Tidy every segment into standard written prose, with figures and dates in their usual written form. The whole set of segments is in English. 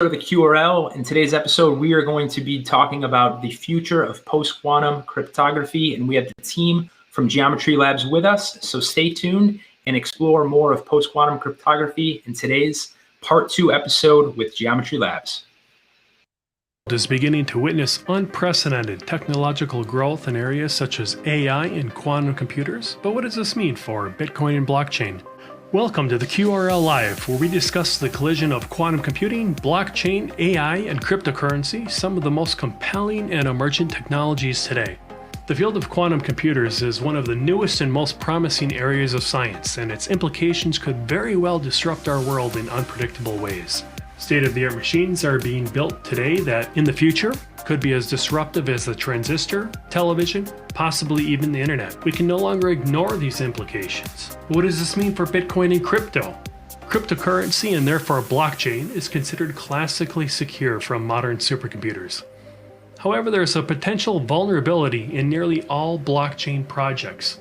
of the QRL. In today's episode, we are going to be talking about the future of post-quantum cryptography, and we have the team from Geometry Labs with us. So stay tuned and explore more of post-quantum cryptography in today's Part 2 episode with Geometry Labs. Is beginning to witness unprecedented technological growth in areas such as AI and quantum computers. But what does this mean for Bitcoin and blockchain? Welcome to the QRL Live, where we discuss the collision of quantum computing, blockchain, AI, and cryptocurrency, some of the most compelling and emergent technologies today. The field of quantum computers is one of the newest and most promising areas of science, and its implications could very well disrupt our world in unpredictable ways. State-of-the-art machines are being built today that, in the future, could be as disruptive as the transistor, television, possibly even the internet. We can no longer ignore these implications. What does this mean for Bitcoin and crypto? Cryptocurrency, and therefore blockchain, is considered classically secure from modern supercomputers. However, there is a potential vulnerability in nearly all blockchain projects,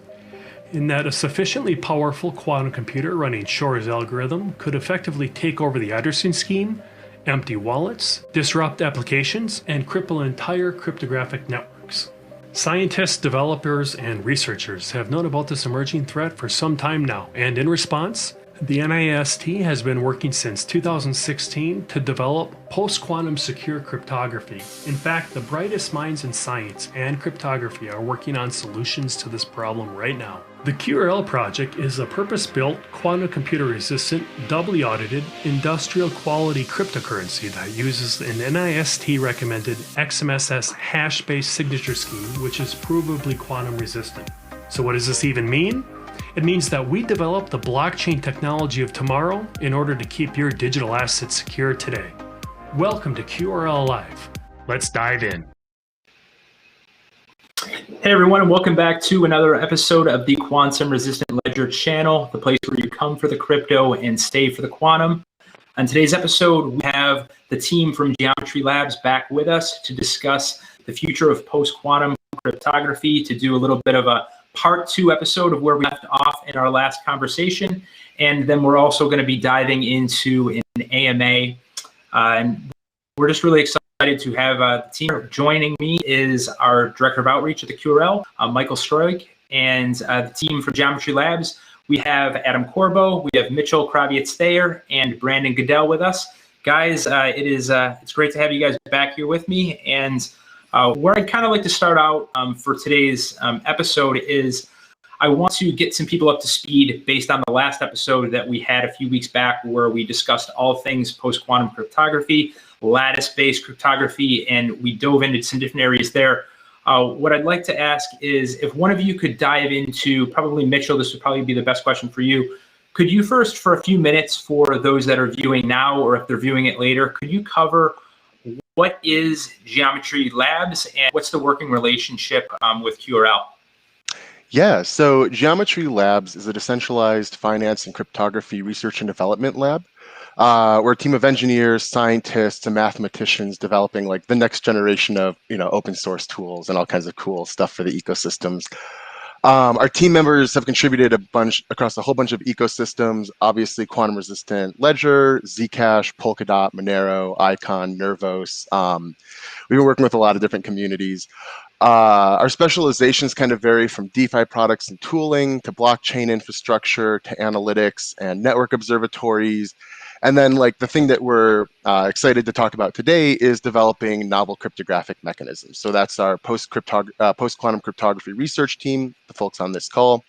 in that a sufficiently powerful quantum computer running Shor's algorithm could effectively take over the addressing scheme, empty wallets, disrupt applications, and cripple entire cryptographic networks. Scientists, developers, and researchers have known about this emerging threat for some time now, and in response, the NIST has been working since 2016 to develop post-quantum secure cryptography. In fact, the brightest minds in science and cryptography are working on solutions to this problem right now. The QRL project is a purpose-built, quantum computer-resistant, doubly audited, industrial-quality cryptocurrency that uses an NIST-recommended XMSS hash-based signature scheme, which is provably quantum-resistant. So what does this even mean? It means that we develop the blockchain technology of tomorrow in order to keep your digital assets secure today. Welcome to QRL Live. Let's dive in. Hey everyone, and welcome back to another episode of the Quantum Resistant Ledger channel, the place where you come for the crypto and stay for the quantum. On today's episode, we have the team from Geometry Labs back with us to discuss the future of post-quantum cryptography, to do a little bit of a Part 2 episode of where we left off in our last conversation. And then we're also going to be diving into an AMA. And we're just really excited to have the team. Joining me is our Director of Outreach at the QRL, Michael Stroik, and the team from Geometry Labs. We have Adam Corbo, we have Mitchell Kravietz-Thayer, and Brandon Goodell with us. Guys, it's great to have you guys back here with me. And where I'd kind of like to start out for today's episode is I want to get some people up to speed based on the last episode that we had a few weeks back, where we discussed all things post-quantum cryptography, lattice-based cryptography, and we dove into some different areas there. What I'd like to ask is if one of you could dive into, probably Mitchell, this would probably be the best question for you. Could you first, for a few minutes, for those that are viewing now or if they're viewing it later, could you cover what is Geometry Labs and what's the working relationship with QRL? Yeah, so Geometry Labs is a decentralized finance and cryptography research and development lab. We're a team of engineers, scientists, and mathematicians developing like the next generation of open source tools and all kinds of cool stuff for the ecosystems. Our team members have contributed a bunch across a whole bunch of ecosystems, obviously quantum resistant Ledger, Zcash, Polkadot, Monero, Icon, Nervos. We've been working with a lot of different communities. Our specializations kind of vary from DeFi products and tooling to blockchain infrastructure to analytics and network observatories. And then like the thing that we're excited to talk about today is developing novel cryptographic mechanisms. So that's our post-quantum cryptography research team, the folks on this call.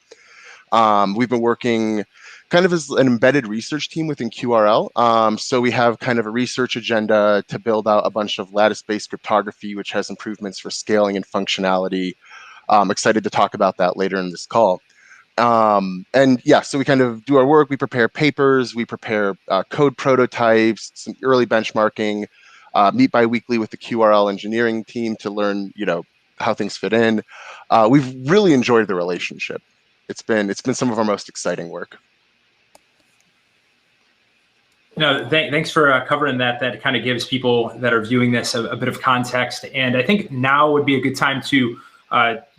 We've been working kind of as an embedded research team within QRL. So we have kind of a research agenda to build out a bunch of lattice-based cryptography, which has improvements for scaling and functionality. Excited to talk about that later in this call. And yeah, so we kind of do our work, we prepare papers, we prepare code prototypes, some early benchmarking, meet bi-weekly with the QRL engineering team to learn, how things fit in. We've really enjoyed the relationship. It's been some of our most exciting work. Thanks for covering that. That kind of gives people that are viewing this a bit of context. And I think now would be a good time to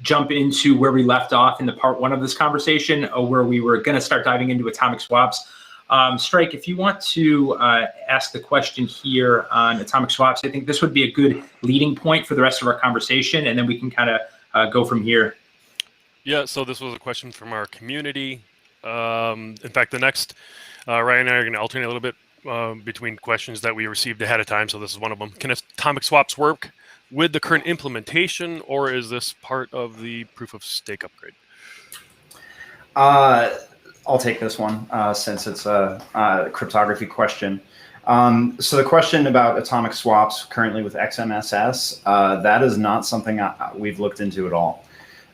jump into where we left off in the part 1 of this conversation, where we were going to start diving into atomic swaps. Strike, if you want to ask the question here on atomic swaps, I think this would be a good leading point for the rest of our conversation, and then we can kind of go from here. Yeah, so this was a question from our community. In fact, the next, Ryan and I are going to alternate a little bit between questions that we received ahead of time, so this is one of them. Can atomic swaps work with the current implementation, or is this part of the proof of stake upgrade? I'll take this one since it's a cryptography question. So the question about atomic swaps currently with XMSS, that is not something we've looked into at all.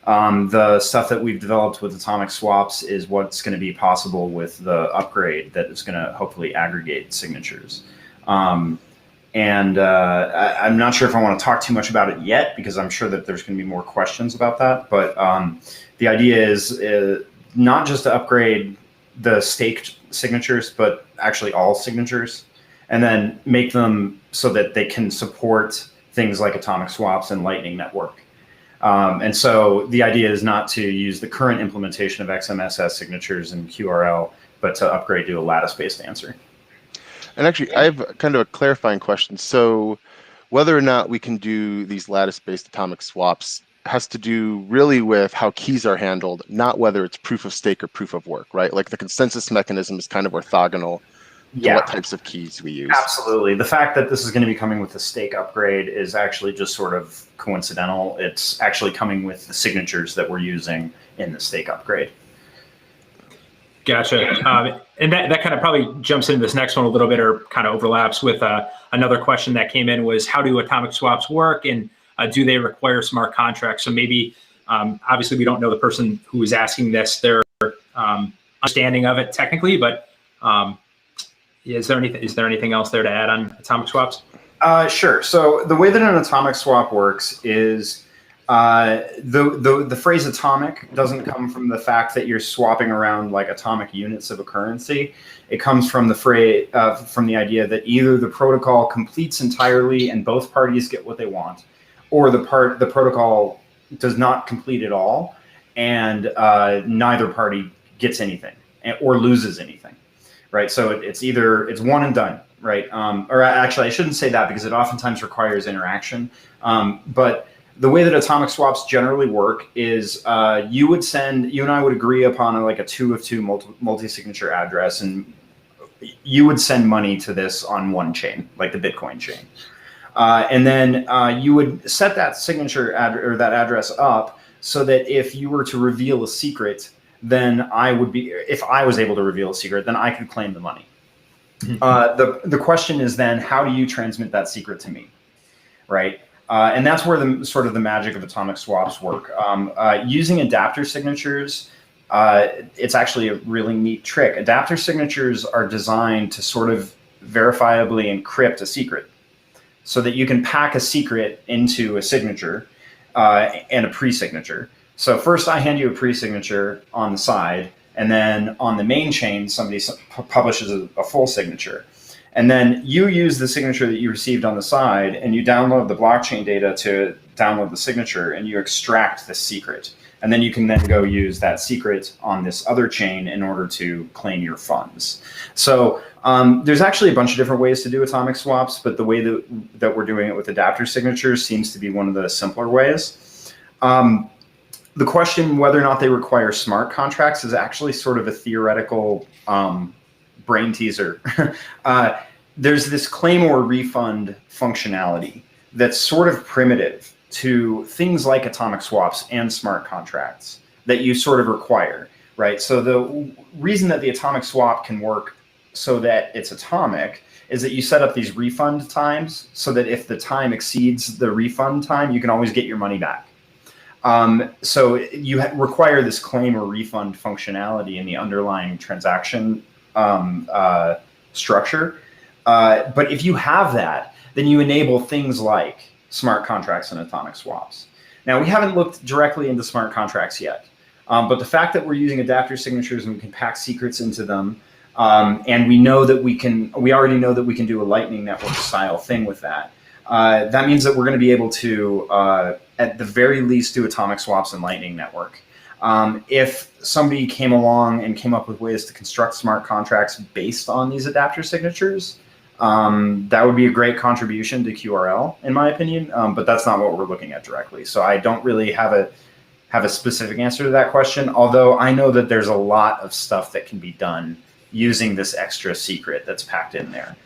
The stuff that we've developed with atomic swaps is what's going to be possible with the upgrade that is going to hopefully aggregate signatures. I'm not sure if I want to talk too much about it yet, because I'm sure that there's going to be more questions about that. But the idea is not just to upgrade the staked signatures, but actually all signatures, and then make them so that they can support things like atomic swaps and Lightning Network. And so the idea is not to use the current implementation of XMSS signatures and QRL, but to upgrade to a lattice-based answer. And actually, I have kind of a clarifying question. So whether or not we can do these lattice-based atomic swaps has to do really with how keys are handled, not whether it's proof of stake or proof of work, right? Like the consensus mechanism is kind of orthogonal to what types of keys we use. Absolutely. The fact that this is going to be coming with the stake upgrade is actually just sort of coincidental. It's actually coming with the signatures that we're using in the stake upgrade. Gotcha. And that kind of probably jumps into this next one a little bit, or kind of overlaps with another question that came in, was how do atomic swaps work, and do they require smart contracts? So maybe, obviously we don't know the person who is asking this, their understanding of it technically, but is there anything else there to add on atomic swaps? Sure. So the way that an atomic swap works is the phrase atomic doesn't come from the fact that you're swapping around like atomic units of a currency. It comes from the phrase, from the idea that either the protocol completes entirely and both parties get what they want, or the protocol does not complete at all and neither party gets anything or loses anything, right? So it's one and done, right? Or actually, I shouldn't say that, because it oftentimes requires interaction. But the way that atomic swaps generally work is you and I would agree upon a 2-of-2 multi-signature address, and you would send money to this on one chain, like the Bitcoin chain. And then you would set that signature or that address up so that if you were to reveal a secret, then if I was able to reveal a secret, then I could claim the money. The question is then, how do you transmit that secret to me, right? And that's where the magic of atomic swaps work. Using adapter signatures, it's actually a really neat trick. Adapter signatures are designed to sort of verifiably encrypt a secret, so that you can pack a secret into a signature and a pre-signature. So first I hand you a pre-signature on the side, and then on the main chain, somebody publishes a full signature. And then you use the signature that you received on the side, and you download the blockchain data to download the signature, and you extract the secret. And then you can then go use that secret on this other chain in order to claim your funds. So there's actually a bunch of different ways to do atomic swaps, but the way that we're doing it with adapter signatures seems to be one of the simpler ways. The question whether or not they require smart contracts is actually sort of a theoretical brain teaser. There's this claim or refund functionality that's sort of primitive to things like atomic swaps and smart contracts that you sort of require, right? So the reason that the atomic swap can work so that it's atomic is that you set up these refund times so that if the time exceeds the refund time, you can always get your money back. So you require this claim or refund functionality in the underlying transaction structure. But if you have that, then you enable things like smart contracts and atomic swaps. Now, we haven't looked directly into smart contracts yet, but the fact that we're using adapter signatures and we can pack secrets into them, and we already know that we can do a Lightning Network style thing with that. That means that we're going to be able to, at the very least, do atomic swaps and Lightning Network. If somebody came along and came up with ways to construct smart contracts based on these adapter signatures, that would be a great contribution to QRL, in my opinion. But that's not what we're looking at directly. So I don't really have a specific answer to that question, although I know that there's a lot of stuff that can be done using this extra secret that's packed in there.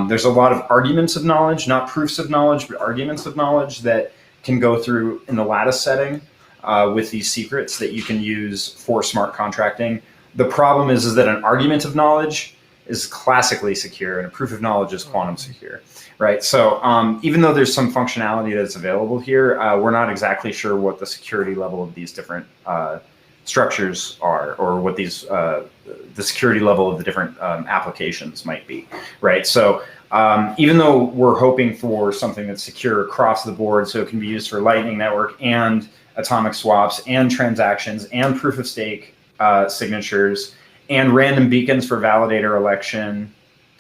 There's a lot of arguments of knowledge, not proofs of knowledge, but arguments of knowledge that can go through in the lattice setting with these secrets that you can use for smart contracting. The problem is that an argument of knowledge is classically secure and a proof of knowledge is quantum secure, right? So even though there's some functionality that's available here, we're not exactly sure what the security level of these different structures are, or what these the security level of the different applications might be, right? So even though we're hoping for something that's secure across the board, so it can be used for Lightning Network and atomic swaps and transactions and proof of stake signatures and random beacons for validator election,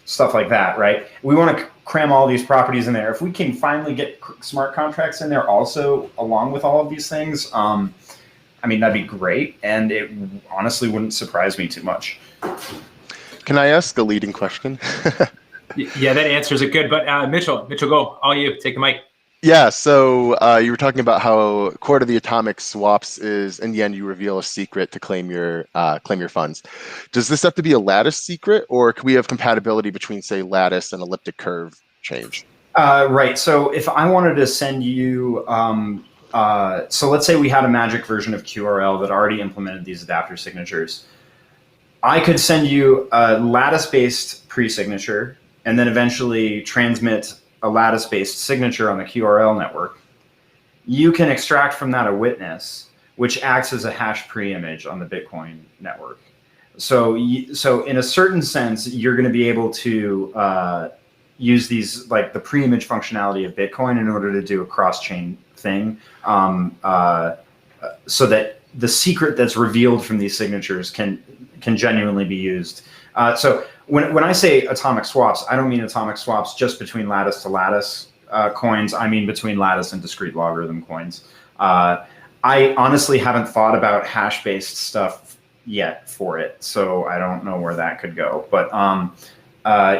stuff like that, right? We want to cram all these properties in there. If we can finally get smart contracts in there also, along with all of these things, I mean, that'd be great. And it honestly wouldn't surprise me too much. Can I ask a leading question? Yeah, that answers it good. But Mitchell, go. All you. Take the mic. Yeah, so you were talking about how core to the atomic swaps is, in the end, you reveal a secret to claim your funds. Does this have to be a lattice secret, or can we have compatibility between, say, lattice and elliptic curve change? Right. So if I wanted to send you, so let's say we had a magic version of QRL that already implemented these adapter signatures. I could send you a lattice-based pre-signature and then eventually transmit a lattice-based signature on the QRL network. You can extract from that a witness, which acts as a hash pre-image on the Bitcoin network. So in a certain sense, you're going to be able to use these, like the pre-image functionality of Bitcoin, in order to do a cross-chain thing, so that the secret that's revealed from these signatures can genuinely be used. So when I say atomic swaps, I don't mean atomic swaps just between lattice to lattice coins. I mean between lattice and discrete logarithm coins. I honestly haven't thought about hash-based stuff yet for it, so I don't know where that could go. But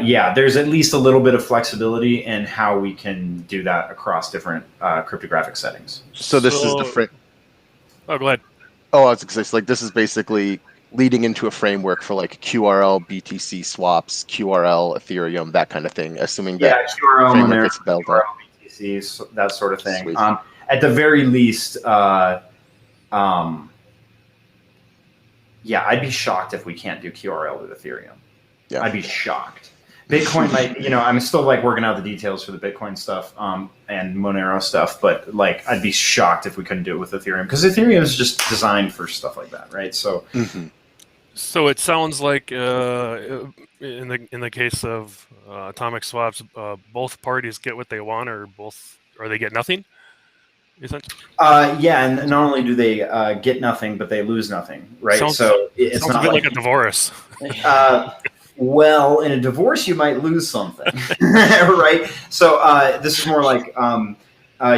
yeah, there's at least a little bit of flexibility in how we can do that across different cryptographic settings. So this is the Oh, go ahead. Oh, I was going to say, like, this is basically leading into a framework for like QRL, BTC swaps, QRL, Ethereum, that kind of thing, assuming that QRL, framework gets built up. BTC, that sort of thing. At the very least, yeah, I'd be shocked if we can't do QRL with Ethereum. Yeah. I'd be shocked. Bitcoin might, I'm still like working out the details for the Bitcoin stuff and Monero stuff, but like I'd be shocked if we couldn't do it with Ethereum, because Ethereum is just designed for stuff like that, right? So, so it sounds like in the case of atomic swaps, both parties get what they want, or they get nothing. Yeah, and not only do they get nothing, but they lose nothing, right? So it's not a bit like a divorce. Well, in a divorce, you might lose something, right? So this is more like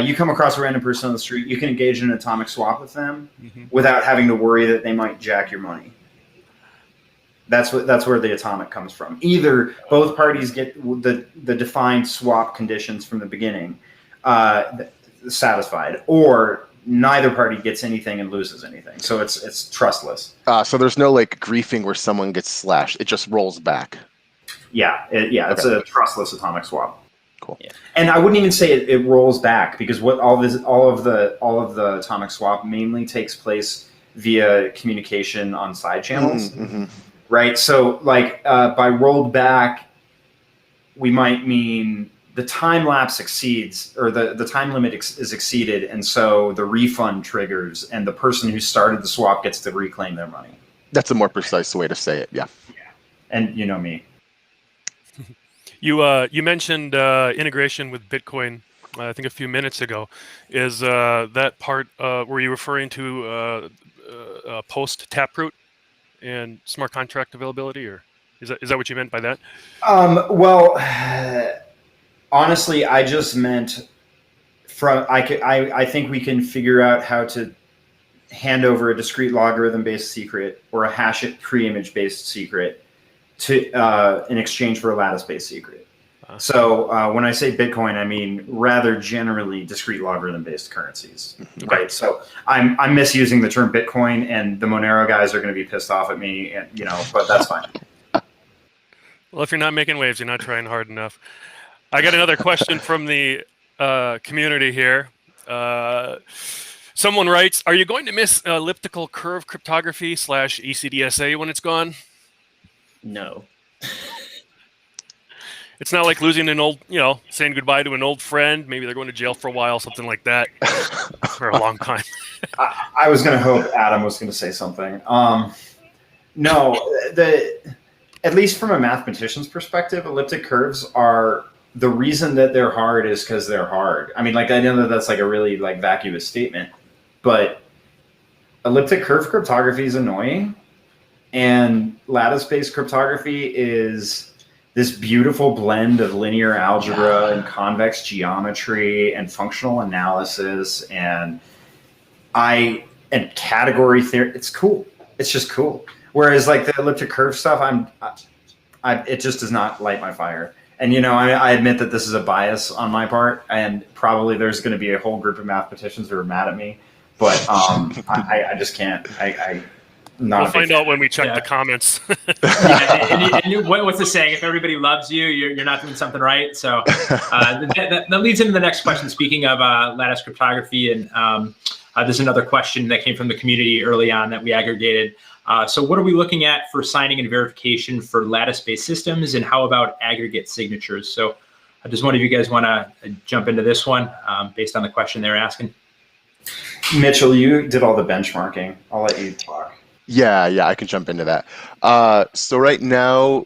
you come across a random person on the street, you can engage in an atomic swap with them without having to worry that they might jack your money. That's where the atomic comes from. Either both parties get the defined swap conditions from the beginning satisfied, or neither party gets anything and loses anything. So it's trustless. So there's no like griefing where someone gets slashed. It just rolls back. Yeah, it's a trustless atomic swap. Cool. Yeah. And I wouldn't even say it rolls back, because what all of the atomic swap mainly takes place via communication on side channels, right? So like by rolled back, we might mean the time lapse exceeds, or the time limit is exceeded, and so the refund triggers, and the person who started the swap gets to reclaim their money. That's a more precise way to say it. Yeah. And you know me. You mentioned integration with Bitcoin. I think a few minutes ago. Is that part? Were you referring to post Taproot and smart contract availability, or is that what you meant by that? Well, honestly, I just meant I think we can figure out how to hand over a discrete logarithm-based secret or a hash pre-image based secret to in exchange for a lattice-based secret. So when I say Bitcoin, I mean rather generally discrete logarithm-based currencies, right? So I'm misusing the term Bitcoin, and the Monero guys are going to be pissed off at me, and but that's fine. Well, if you're not making waves, you're not trying hard enough. I got another question from the community here. Someone writes, "Are you going to miss elliptical curve cryptography / ECDSA when it's gone?" No. It's not like losing an old, saying goodbye to an old friend. Maybe they're going to jail for a while, something like that, for a long time. I was going to hope Adam was going to say something. No, at least from a mathematician's perspective, elliptic curves are the reason that they're hard is because they're hard. I mean, I know that that's a really vacuous statement, but elliptic curve cryptography is annoying, and lattice-based cryptography is this beautiful blend of linear algebra and convex geometry and functional analysis and category theory. It's cool. It's just cool. Whereas the elliptic curve stuff, it just does not light my fire. And I admit that this is a bias on my part, and probably there's going to be a whole group of mathematicians who are mad at me. But I just can't. We'll find out when we check the comments. and what's the saying? If everybody loves you, you're not doing something right. So that leads into the next question. Speaking of lattice cryptography, and there's another question that came from the community early on that we aggregated. So what are we looking at for signing and verification for lattice-based systems, and how about aggregate signatures? So does one of you guys want to jump into this one based on the question they're asking? Mitchell, you did all the benchmarking. I'll let you talk. Yeah, I can jump into that. So right now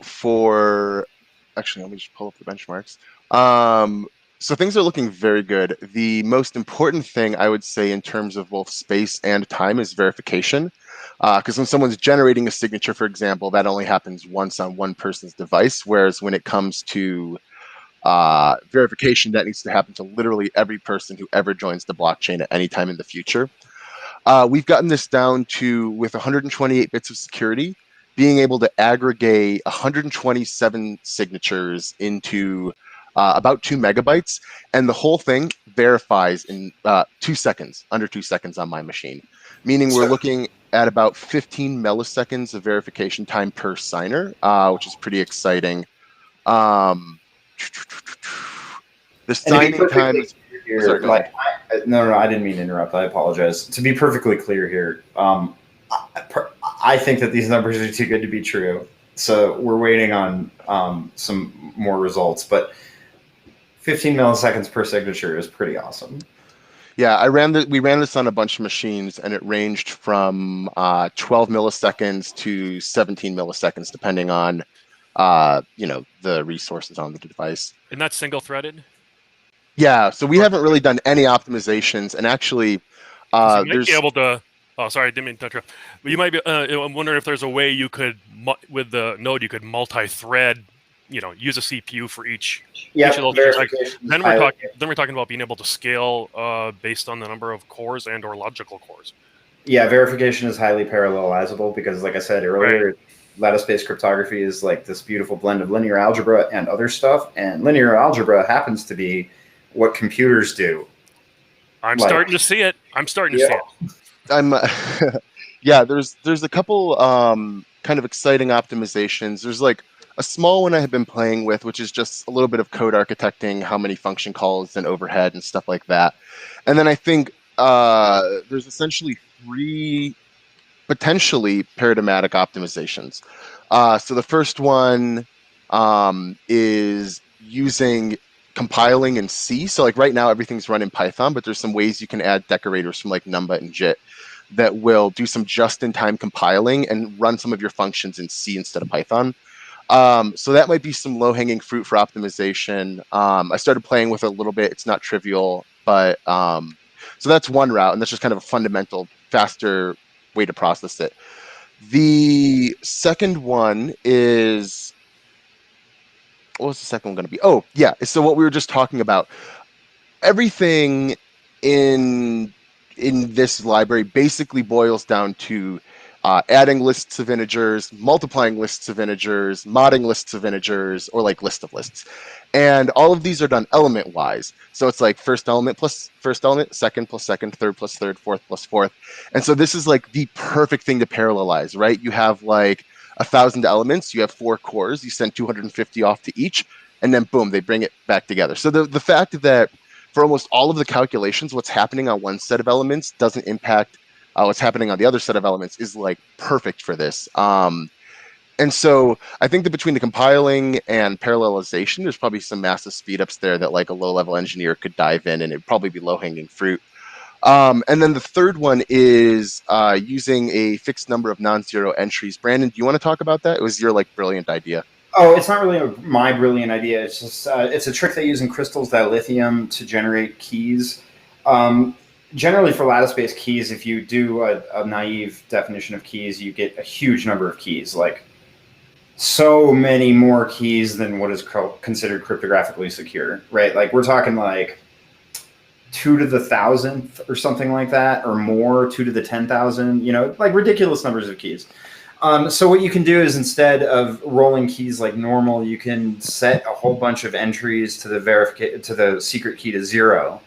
actually, let me just pull up the benchmarks. So things are looking very good. The most important thing I would say in terms of both space and time is verification. Because when someone's generating a signature, for example, that only happens once on one person's device, whereas when it comes to verification, that needs to happen to literally every person who ever joins the blockchain at any time in the future. We've gotten this down to, with 128 bits of security, being able to aggregate 127 signatures into about 2 megabytes, and the whole thing verifies in 2 seconds, under 2 seconds on my machine. Meaning we're looking at about 15 milliseconds of verification time per signer, which is pretty exciting. The signing time is... Here, sorry, no, I didn't mean to interrupt. I apologize. To be perfectly clear here, I think that these numbers are too good to be true. So we're waiting on some more results. But 15 milliseconds per signature is pretty awesome. Yeah, we ran this on a bunch of machines, and it ranged from 12 milliseconds to 17 milliseconds, depending on the resources on the device. And that's single-threaded? Yeah, so we haven't really done any optimizations, and actually, you might be able to. Oh, sorry, I didn't mean to interrupt. But you might be. I'm wondering if there's a way you could, with the node, you could multi-thread. Use a CPU for each of those. Then we're talking about being able to scale based on the number of cores and/or logical cores. Yeah, verification is highly parallelizable because, like I said earlier, right, lattice-based cryptography is this beautiful blend of linear algebra and other stuff, and linear algebra happens to be what computers do. I'm starting to see it. Yeah, there's a couple kind of exciting optimizations. There's a small one I have been playing with, which is just a little bit of code architecting, how many function calls and overhead and stuff like that. And then I think there's essentially 3 potentially paradigmatic optimizations. So the first one is using compiling in C. So right now everything's run in Python, but there's some ways you can add decorators from Numba and JIT that will do some just-in-time compiling and run some of your functions in C instead of Python. So that might be some low-hanging fruit for optimization. I started playing with it a little bit. It's not trivial, but so that's one route, and that's just kind of a fundamental, faster way to process it. The second one is... what was the second one going to be? Oh, yeah. So what we were just talking about, everything in in this library basically boils down to adding lists of integers, multiplying lists of integers, modding lists of integers, or like list of lists. And all of these are done element wise. So it's like first element plus first element, second plus second, third plus third, fourth plus fourth. And so this is like the perfect thing to parallelize, right? You have like 1,000 elements, you have 4 cores, you send 250 off to each, and then boom, they bring it back together. So the fact that for almost all of the calculations, what's happening on one set of elements doesn't impact what's happening on the other set of elements is like perfect for this. And so I think that between the compiling and parallelization, there's probably some massive speedups there that like a low-level engineer could dive in, and it'd probably be low-hanging fruit. And then the third one is using a fixed number of non-zero entries. Brandon, do you want to talk about that? It was your like brilliant idea. Oh, it's not really my brilliant idea. It's just it's a trick they use in crystals dilithium to generate keys. Generally, for lattice-based keys, if you do a naive definition of keys, you get a huge number of keys, like so many more keys than what is considered cryptographically secure, right? Like we're talking like 2 to the 1,000th or something like that, or more, 2 to the 10,000, you know, like ridiculous numbers of keys. So what you can do is instead of rolling keys like normal, you can set a whole bunch of entries to the secret key to 0,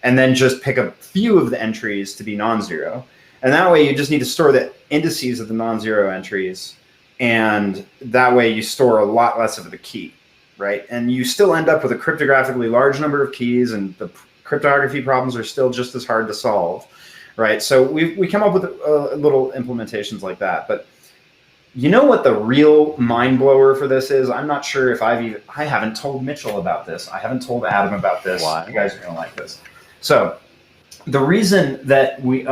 and then just pick a few of the entries to be non-zero. And that way you just need to store the indices of the non-zero entries, and that way you store a lot less of the key, right? And you still end up with a cryptographically large number of keys, and the cryptography problems are still just as hard to solve, right? So we come up with little implementations like that. But you know what the real mind blower for this is? I'm not sure if I haven't told Mitchell about this. I haven't told Adam about this. Why? You guys are gonna like this. So the reason that we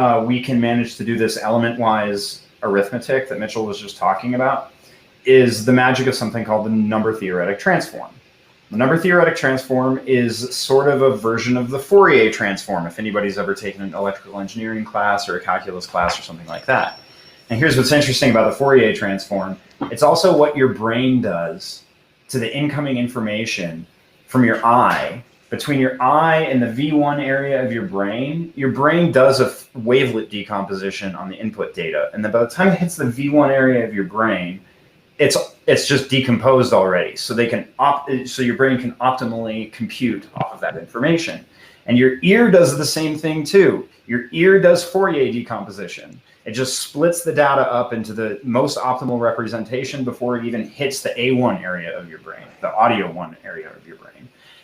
can manage to do this element-wise arithmetic that Mitchell was just talking about is the magic of something called the number theoretic transform. The number theoretic transform is sort of a version of the Fourier transform, if anybody's ever taken an electrical engineering class or a calculus class or something like that. And here's what's interesting about the Fourier transform. It's also what your brain does to the incoming information from your eye. Between your eye and the V1 area of your brain does a wavelet decomposition on the input data. And then by the time it hits the V1 area of your brain, it's just decomposed already. So so your brain can optimally compute off of that information. And your ear does the same thing too. Your ear does Fourier decomposition. It just splits the data up into the most optimal representation before it even hits the A1 area of your brain, the audio 1 area of your brain.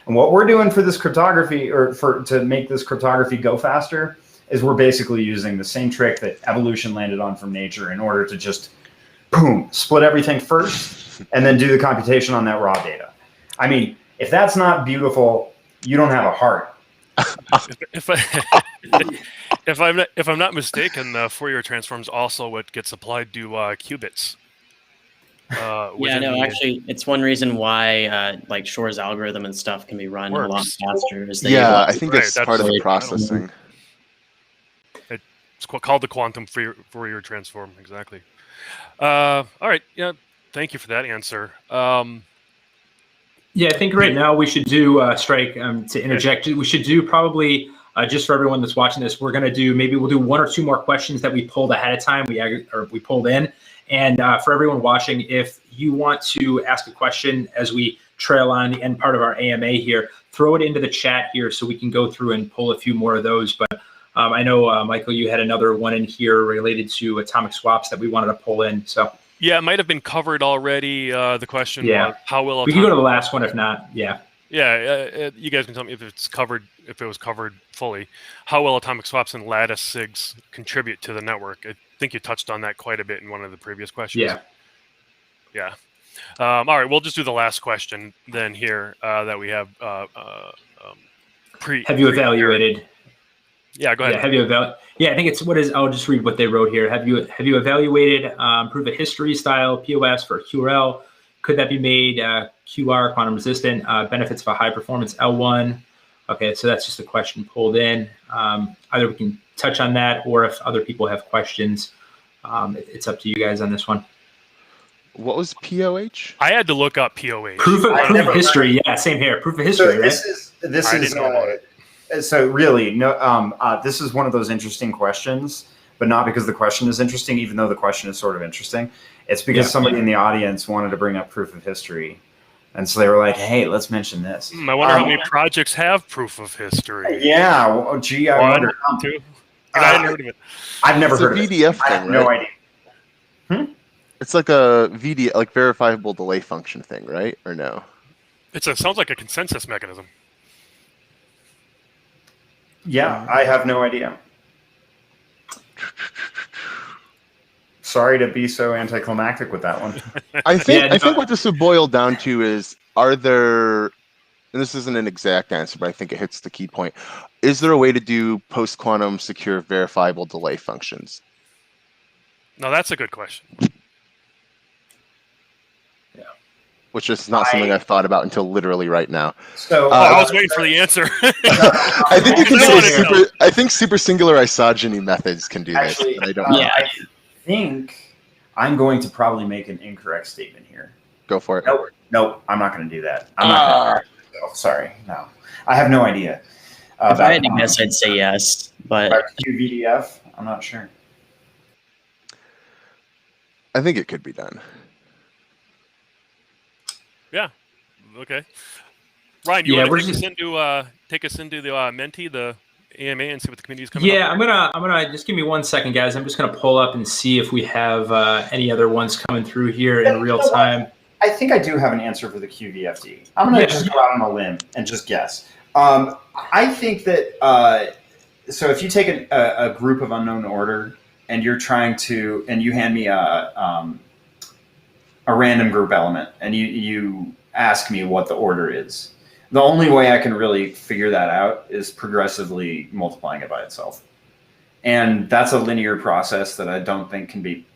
And what we're doing for this cryptography, or to make this cryptography go faster, is we're basically using the same trick that evolution landed on from nature in order to just, boom, split everything first and then do the computation on that raw data. I mean, if that's not beautiful, you don't have a heart. If I'm not mistaken, Fourier transforms also what gets applied to qubits. Actually, it's one reason why like Shor's algorithm and stuff can be run a lot faster. I think that's part of the processing. It's called the quantum Fourier transform, exactly. All right, yeah, thank you for that answer. Yeah, I think right now we should do, Strike, to interject, we should do probably, just for everyone that's watching this, we'll do 1 or 2 more questions that we pulled ahead of time, we pulled in. And for everyone watching, if you want to ask a question as we trail on the end part of our AMA here, throw it into the chat here so we can go through and pull a few more of those. But I know, Michael, you had another one in here related to atomic swaps that we wanted to pull in. So yeah, it might have been covered already. The question, how will we can go to the last one if not? Yeah. Yeah, you guys can tell me if it's covered, if it was covered fully. How will atomic swaps and lattice SIGs contribute to the network? I think you touched on that quite a bit in one of the previous questions. Yeah. All right, we'll just do the last question then here that we have. Have you evaluated? Yeah, go ahead. I think it's I'll just read what they wrote here. Have you evaluated proof of history style POS for QRL? Could that be made QR, quantum resistant, benefits of a high performance L1? Okay, so that's just a question pulled in. Either we can touch on that, or if other people have questions, it's up to you guys on this one. What was POH? I had to look up POH. Proof of history. Yeah, same here. Proof of history, so right? This is So really, no. This is one of those interesting questions, but not because the question is interesting, even though the question is sort of interesting. It's because somebody in the audience wanted to bring up proof of history, and so they were like, "Hey, let's mention this." I wonder how many projects have proof of history. Yeah. Well, gee, I wonder. Two. I hadn't heard of it. I've never It's heard a of it. VDF I thing, have no right? idea. It's like a VD, like verifiable delay function thing, right? Or no? Sounds like a consensus mechanism. Yeah, I have no idea. Sorry to be so anticlimactic with that one. I think what this would boil down to is, are there, and this isn't an exact answer, but I think it hits the key point. Is there a way to do post-quantum secure verifiable delay functions? No, that's a good question. Which is not something I've thought about until literally right now. So I was waiting for the answer. I think you can say I think super singular isogeny methods can do actually, this, but I don't know. Yeah. I think I'm going to probably make an incorrect statement here. Go for it. Nope, I'm not going to do that. I'm not going to. Sorry, no. I have no idea. If I had to guess, I'd say yes, but QVDF, I'm not sure. I think it could be done. Yeah. Okay. Ryan, you Yeah, want we're to just- take us into the Menti, the AMA, and see what the community is coming Yeah, up I'm gonna just give me 1 second, guys. I'm just gonna pull up and see if we have any other ones coming through here in real time. I think I do have an answer for the QVFD. I'm going to just go out on a limb and just guess. I think that, so if you take a group of unknown order and you're trying to, and you hand me a random group element and you ask me what the order is, the only way I can really figure that out is progressively multiplying it by itself. And that's a linear process that I don't think can be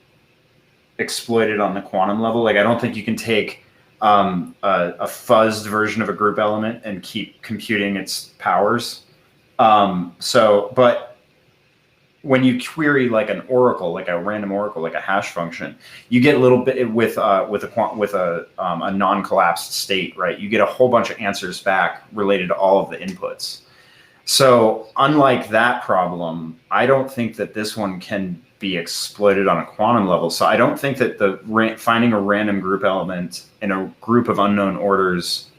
exploited on the quantum level. Like, I don't think you can take a fuzzed version of a group element and keep computing its powers. But when you query like an oracle, like a random oracle, like a hash function, you get a little bit with a non-collapsed state, right? You get a whole bunch of answers back related to all of the inputs. So unlike that problem, I don't think that this one can be exploited on a quantum level. So I don't think that finding a random group element in a group of unknown orders,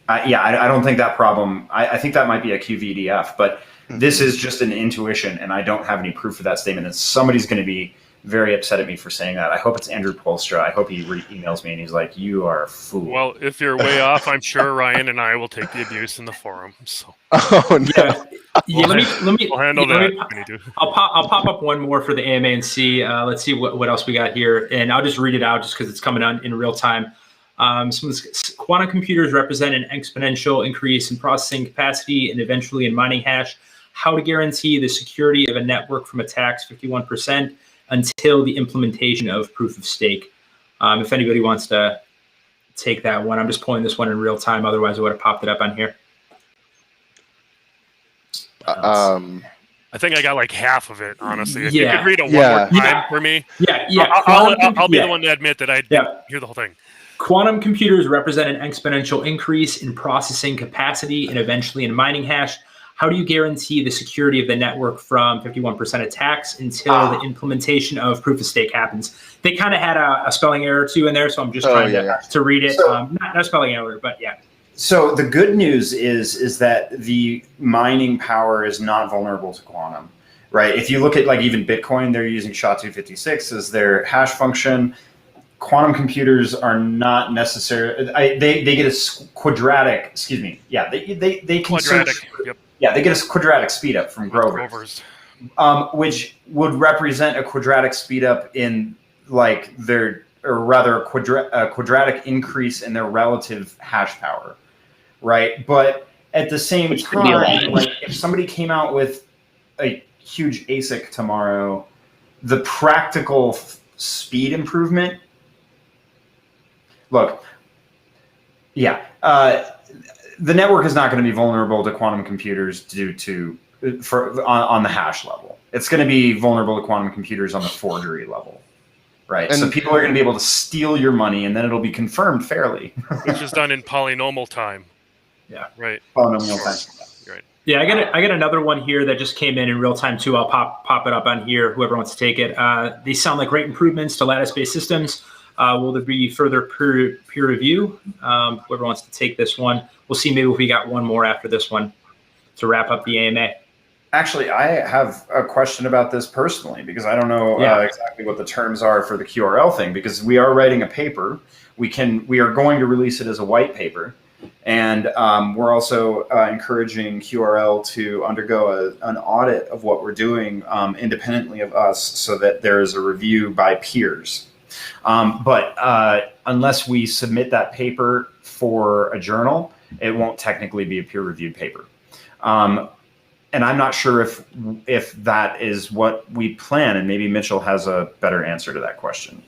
I don't think that problem, I think that might be a QVDF, but this is just an intuition and I don't have any proof of that statement. And somebody's going to be very upset at me for saying that. I hope it's Andrew Polstra. I hope he emails me and he's like, "You are a fool." Well, if you're way off, I'm sure Ryan and I will take the abuse in the forum. So. Oh no. Yeah, let me. We'll handle that. I'll pop up one more for the AMA and see. Let's see what else we got here, and I'll just read it out just because it's coming on in real time. Quantum computers represent an exponential increase in processing capacity and eventually in mining hash. How to guarantee the security of a network from attacks 51% until the implementation of proof of stake. If anybody wants to take that one, I'm just pulling this one in real time. Otherwise, I would have popped it up on here. I think I got like half of it, honestly. If you Yeah. could read it one more time for me. Yeah. I'll be the one to admit that I didn't hear the whole thing. Quantum computers represent an exponential increase in processing capacity and eventually in mining hash. How do you guarantee the security of the network from 51% attacks until the implementation of proof of stake happens? They kind of had a spelling error or two in there, so I'm just trying to read it. So, not a spelling error, but yeah. So the good news is that the mining power is not vulnerable to quantum, right? If you look at like even Bitcoin, they're using SHA-256 as their hash function. Quantum computers are not necessarily. They get a quadratic. Excuse me. Yeah, they can Quadratic. search. Yep. Yeah, they get a quadratic speed up from Grovers, which would represent a quadratic speed up in like a quadratic increase in their relative hash power, right? But at the same time, like if somebody came out with a huge ASIC tomorrow, the practical speed improvement. Look, the network is not going to be vulnerable to quantum computers on the hash level. It's going to be vulnerable to quantum computers on the forgery level, right? And so people are going to be able to steal your money, and then it'll be confirmed fairly. Which is done in polynomial time. Yeah. Right. Polynomial time. You're right. Yeah, I got another one here that just came in real time too. I'll pop it up on here. Whoever wants to take it. These sound like great improvements to lattice-based systems. Will there be further peer review? Whoever wants to take this one, we'll see. Maybe if we got one more after this one to wrap up the AMA. Actually, I have a question about this personally, because I don't know exactly what the terms are for the QRL thing, because we are writing a paper. We are going to release it as a white paper. And we're also encouraging QRL to undergo an audit of what we're doing independently of us, so that there is a review by peers. But unless we submit that paper for a journal, it won't technically be a peer-reviewed paper. And I'm not sure if that is what we plan, and maybe Mitchell has a better answer to that question.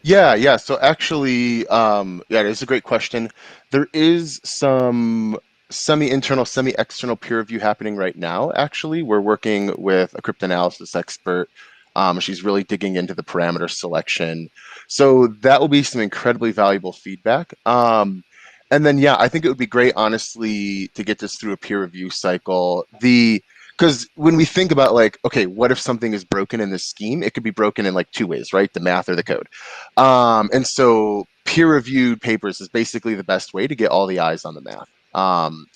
Yeah. So actually, it's a great question. There is some semi-internal, semi-external peer review happening right now. Actually, we're working with a cryptanalysis expert. She's really digging into the parameter selection. So that will be some incredibly valuable feedback. And then, I think it would be great, honestly, to get this through a peer review cycle. Because when we think about what if something is broken in this scheme, it could be broken in two ways, right? The math or the code. And so peer-reviewed papers is basically the best way to get all the eyes on the math.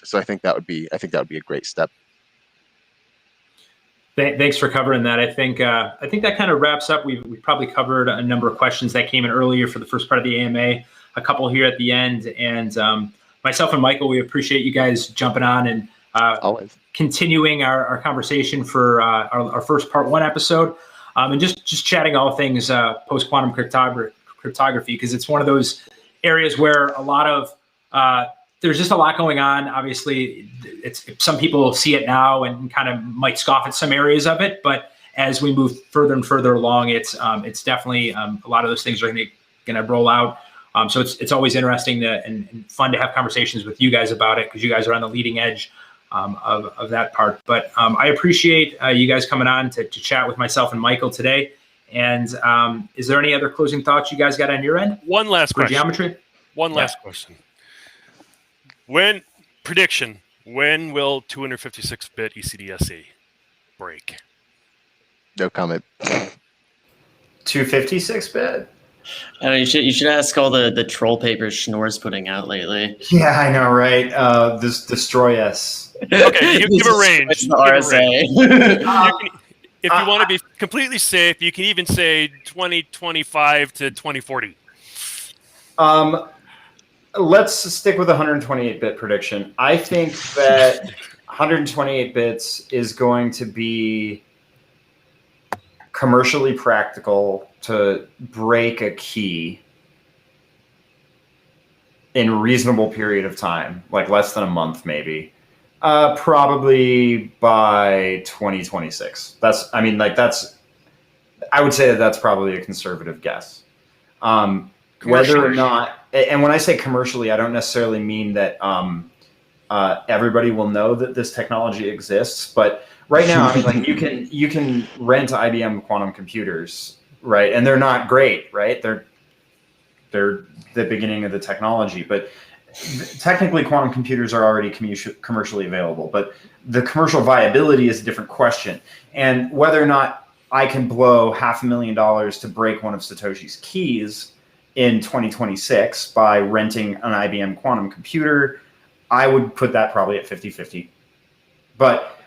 So I think that would be a great step. Thanks for covering that. I think that kind of wraps up. We've probably covered a number of questions that came in earlier for the first part of the AMA, a couple here at the end, and myself and Michael, we appreciate you guys jumping on and always continuing our conversation for our first part 1 episode, and just chatting all things post-quantum cryptography, because it's one of those areas where a lot of there's just a lot going on. Obviously, some people see it now and kind of might scoff at some areas of it, but as we move further and further along, it's definitely a lot of those things are going to roll out. So it's always interesting and fun to have conversations with you guys about it, because you guys are on the leading edge of that part. But I appreciate you guys coming on to chat with myself and Michael today. And is there any other closing thoughts you guys got on your end? One last question. Geometry? One last question. When will 256-bit ECDSA break? No comment. 256-bit? You should ask all the troll papers Schnorr's putting out lately. Yeah, I know, right? This destroy us. Okay, you give a range. The RSA. If you want to be completely safe, you can even say 2025 to 2040. Let's stick with the 128-bit prediction. I think that 128 bits is going to be commercially practical to break a key in a reasonable period of time, like less than a month, maybe. Probably by 2026. I would say that's probably a conservative guess. Whether or not, and when I say commercially, I don't necessarily mean that everybody will know that this technology exists. But right now, I mean, you can rent IBM quantum computers, right? And they're not great, right? They're the beginning of the technology, but technically quantum computers are already commercially available. But the commercial viability is a different question, and whether or not I can blow $500,000 to break one of Satoshi's keys in 2026 by renting an IBM quantum computer, I would put that probably at 50-50. But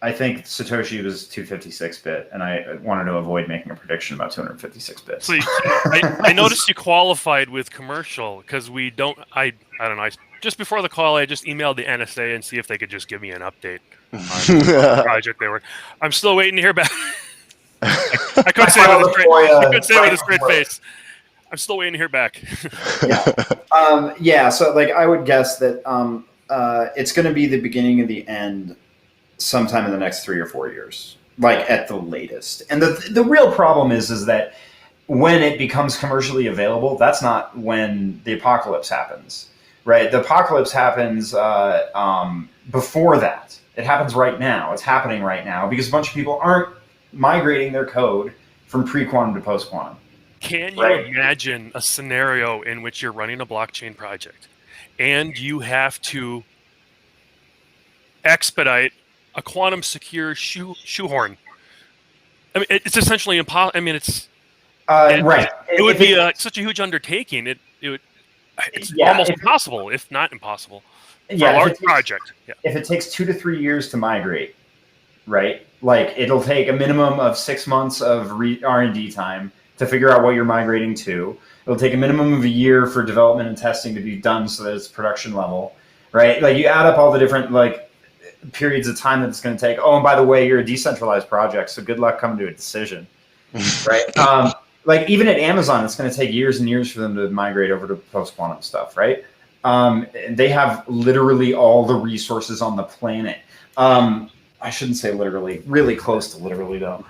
I think Satoshi was 256-bit, and I wanted to avoid making a prediction about 256 bits. So I noticed you qualified with commercial, because we don't. I don't know. Just before the call, I just emailed the NSA and see if they could just give me an update on the project they were. I'm still waiting to hear back. I couldn't say it with a straight face. I'm still waiting to hear back. So I would guess that it's going to be the beginning of the end sometime in the next 3 or 4 years, at the latest. And the real problem is that when it becomes commercially available, that's not when the apocalypse happens, right? The apocalypse happens before that. It happens right now. It's happening right now because a bunch of people aren't migrating their code from pre-quantum to post-quantum. Can you imagine a scenario in which you're running a blockchain project and you have to expedite a quantum secure shoehorn. I mean, it's essentially impossible. I mean, Right. It would be such a huge undertaking. It's almost impossible, if not impossissible, for a large project. Yeah. If it takes 2 to 3 years to migrate, right? Like it'll take a minimum of 6 months of R&D time to figure out what you're migrating to. It'll take a minimum of a year for development and testing to be done so that it's production level, right? Like you add up all the different like periods of time that it's going to take. Oh, and by the way, you're a decentralized project, so good luck coming to a decision, right? Like even at Amazon, it's going to take years and years for them to migrate over to post-quantum stuff, right? They have literally all the resources on the planet. I shouldn't say literally, really close to literally though.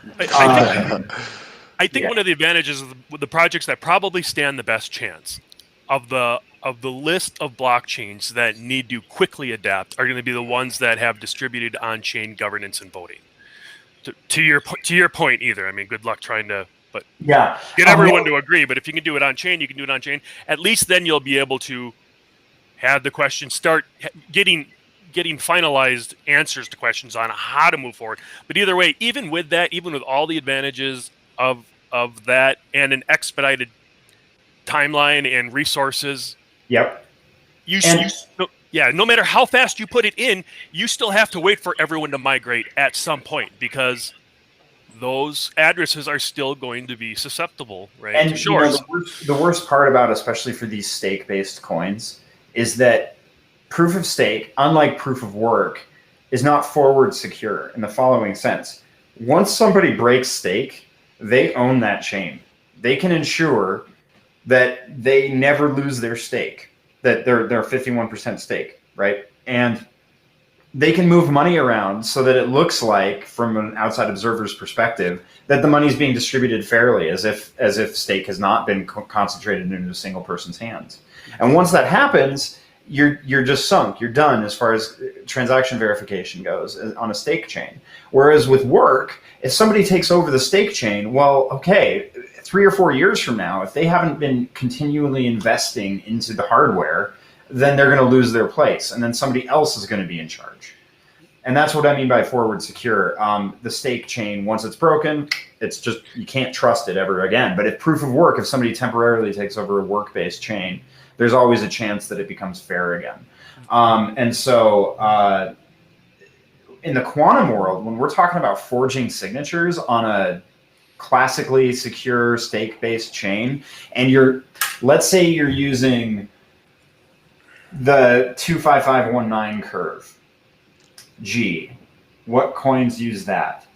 I think one of the advantages of the projects that probably stand the best chance of the list of blockchains that need to quickly adapt are going to be the ones that have distributed on-chain governance and voting. To your point, either. I mean, good luck trying to, but yeah, get everyone to agree. But if you can do it on-chain, you can do it on-chain. At least then you'll be able to have the questions start getting finalized answers to questions on how to move forward. But either way, even with that, even with all the advantages of that and an expedited timeline and resources. Yep. No matter how fast you put it in, you still have to wait for everyone to migrate at some point because those addresses are still going to be susceptible, right? And the worst part about, especially for these stake-based coins, is that proof of stake, unlike proof of work, is not forward secure in the following sense. Once somebody breaks stake, they own that chain. They can ensure that they never lose their stake, that they're 51% stake, right? And they can move money around so that it looks like, from an outside observer's perspective, that the money is being distributed fairly, as if stake has not been concentrated into a single person's hands. And once that happens, you're just sunk. You're done as far as transaction verification goes on a stake chain. Whereas with work, if somebody takes over the stake chain, well, okay, 3 or 4 years from now, if they haven't been continually investing into the hardware, then they're going to lose their place, and then somebody else is going to be in charge. And that's what I mean by forward secure. The stake chain, once it's broken, it's just, you can't trust it ever again. But if proof of work, if somebody temporarily takes over a work-based chain, there's always a chance that it becomes fair again. And so in the quantum world, when we're talking about forging signatures on a classically secure stake-based chain, and let's say you're using the 25519 curve, G. What coins use that?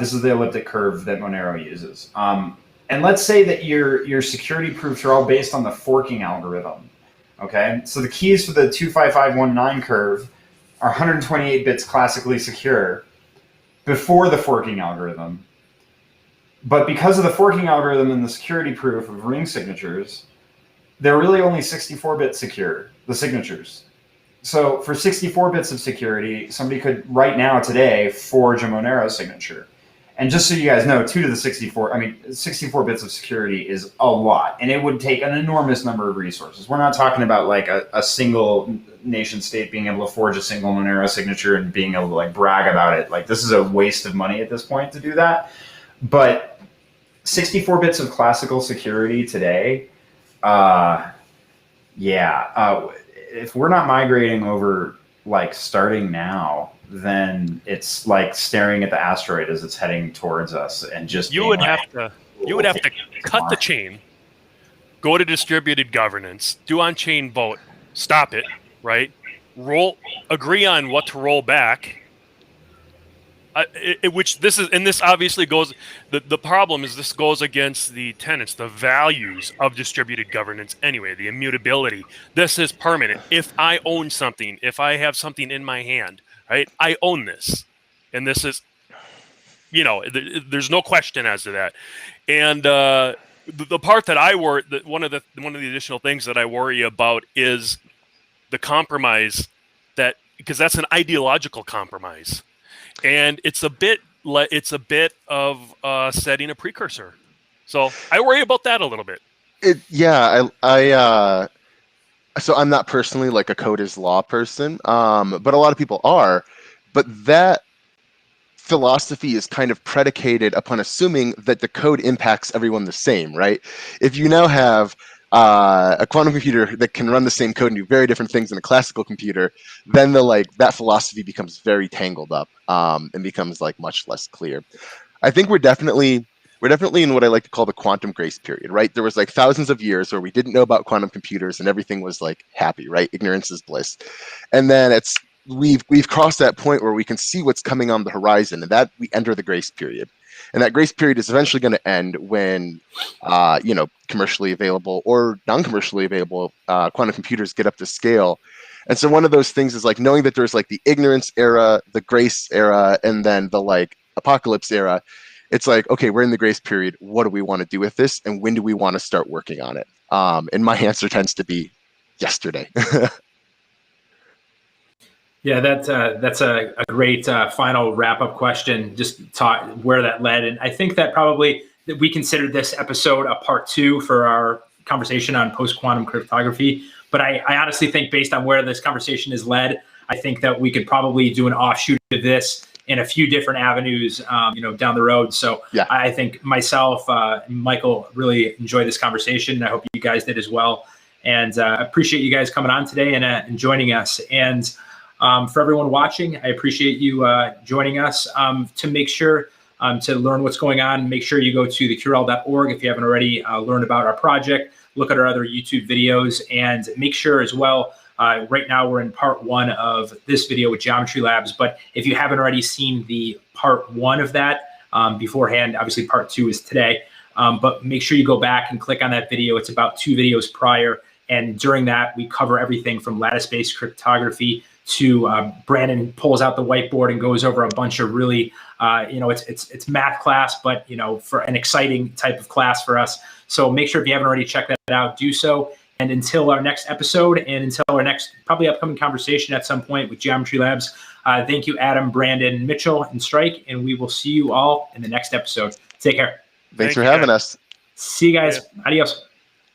This is the elliptic curve that Monero uses. And let's say that your security proofs are all based on the forking algorithm. Okay, so the keys for the 25519 curve are 128 bits classically secure before the forking algorithm. But because of the forking algorithm and the security proof of ring signatures, they're really only 64-bit secure, the signatures. So for 64 bits of security, somebody could, right now, today, forge a Monero signature. And just so you guys know, 2 to the 64, I mean, 64 bits of security is a lot, and it would take an enormous number of resources. We're not talking about like a single nation state being able to forge a single Monero signature and being able to like brag about it. Like, this is a waste of money at this point to do that. But 64 bits of classical security today, if we're not migrating over, like, starting now, then it's like staring at the asteroid as it's heading towards us, and just you would have to cut the chain, go to distributed governance, do on-chain vote, stop it, right? Agree on what to roll back. This obviously goes. The problem is this goes against the tenets, the values of distributed governance anyway. The immutability. This is permanent. If I own something, if I have something in my hand, right, I own this, and this is, there's no question as to that. And the part that one of the additional things that I worry about is the compromise, because that's an ideological compromise. And it's a bit of setting a precursor, so I worry about that a little bit. so I'm not personally like a code is law person, but a lot of people are. But that philosophy is kind of predicated upon assuming that the code impacts everyone the same, right? If you now have a quantum computer that can run the same code and do very different things than a classical computer, then that philosophy becomes very tangled up, and becomes like much less clear. I think we're definitely in what I like to call the quantum grace period, right? There was like thousands of years where we didn't know about quantum computers and everything was like happy, right? Ignorance is bliss. And then we've crossed that point where we can see what's coming on the horizon, and that we enter the grace period. And that grace period is eventually going to end when, commercially available or non-commercially available quantum computers get up to scale. And so one of those things is like knowing that there's like the ignorance era, the grace era, and then the like apocalypse era. It's like, okay, we're in the grace period. What do we want to do with this? And when do we want to start working on it? And my answer tends to be yesterday. Yeah, that's a great final wrap-up question, just where that led. And I think that probably that we considered this episode a part 2 for our conversation on post-quantum cryptography. But I honestly think based on where this conversation has led, I think that we could probably do an offshoot of this in a few different avenues, down the road. So yeah. I think myself, and Michael really enjoyed this conversation, and I hope you guys did as well. And I appreciate you guys coming on today and joining us. And for everyone watching, I appreciate you joining us. To make sure to learn what's going on, make sure you go to thecurl.org if you haven't already learned about our project. Look at our other YouTube videos, and make sure as well, right now we're in part 1 of this video with Geometry Labs, but if you haven't already seen the part 1 of that beforehand, obviously part 2 is today, but make sure you go back and click on that video. It's about 2 videos prior, and during that we cover everything from lattice-based cryptography to Brandon pulls out the whiteboard and goes over a bunch of really, it's math class, but for an exciting type of class for us. So make sure if you haven't already checked that out, do so. And until our next episode and until our next probably upcoming conversation at some point with Geometry Labs, thank you, Adam, Brandon, Mitchell, and Strike, and we will see you all in the next episode. Take care. Thanks for having us. See you guys. Yeah. Adios.